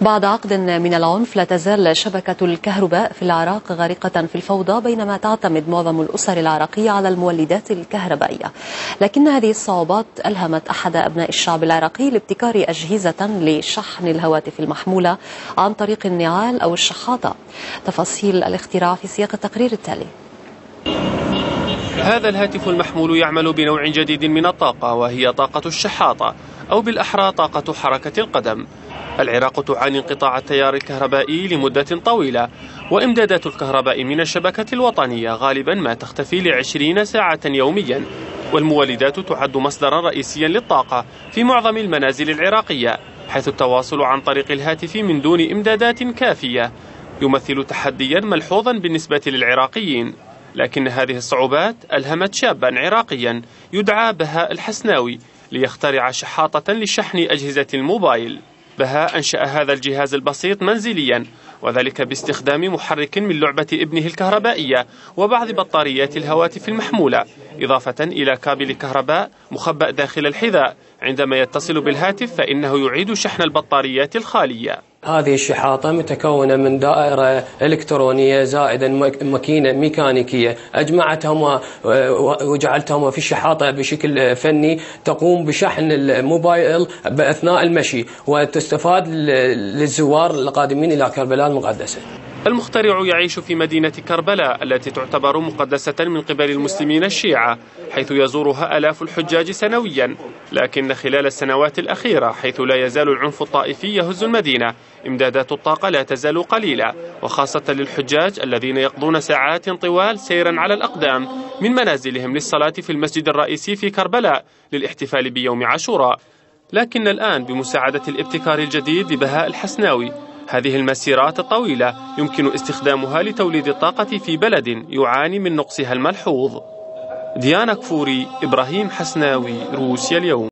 بعد عقد من العنف لا تزال شبكة الكهرباء في العراق غارقة في الفوضى، بينما تعتمد معظم الأسر العراقية على المولدات الكهربائية. لكن هذه الصعوبات ألهمت أحد أبناء الشعب العراقي لابتكار أجهزة لشحن الهواتف المحمولة عن طريق النعال أو الشحاطة. تفاصيل الاختراع في سياق التقرير التالي. هذا الهاتف المحمول يعمل بنوع جديد من الطاقة، وهي طاقة الشحاطة، أو بالأحرى طاقة حركة القدم. العراق تعاني انقطاع التيار الكهربائي لمدة طويلة، وإمدادات الكهرباء من الشبكة الوطنية غالبا ما تختفي ل20 ساعة يوميا، والمولدات تعد مصدرا رئيسيا للطاقة في معظم المنازل العراقية، حيث التواصل عن طريق الهاتف من دون إمدادات كافية يمثل تحديا ملحوظا بالنسبة للعراقيين. لكن هذه الصعوبات ألهمت شابا عراقيا يدعى بهاء الحسناوي ليخترع شحاطة لشحن أجهزة الموبايل. بهاء أنشأ هذا الجهاز البسيط منزليا، وذلك باستخدام محرك من لعبة ابنه الكهربائية وبعض بطاريات الهواتف المحمولة، إضافة إلى كابل كهرباء مخبأ داخل الحذاء. عندما يتصل بالهاتف فإنه يعيد شحن البطاريات الخالية. هذه الشحاطة متكونة من دائرة إلكترونية زائدا ماكينة ميكانيكية، أجمعتهما وجعلتهما في الشحاطة بشكل فني تقوم بشحن الموبايل بأثناء المشي، وتستفاد للزوار القادمين إلى كربلاء المقدسة. المخترع يعيش في مدينة كربلاء التي تعتبر مقدسة من قبل المسلمين الشيعة، حيث يزورها آلاف الحجاج سنويا. لكن خلال السنوات الأخيرة، حيث لا يزال العنف الطائفي يهز المدينة، إمدادات الطاقة لا تزال قليلة، وخاصة للحجاج الذين يقضون ساعات طوال سيرا على الأقدام من منازلهم للصلاة في المسجد الرئيسي في كربلاء للاحتفال بيوم عاشوراء. لكن الآن بمساعدة الابتكار الجديد لبهاء الحسناوي، هذه المسيرات الطويلة يمكن استخدامها لتوليد الطاقة في بلد يعاني من نقصها الملحوظ. ديانا كفوري، إبراهيم حسناوي، روسيا اليوم.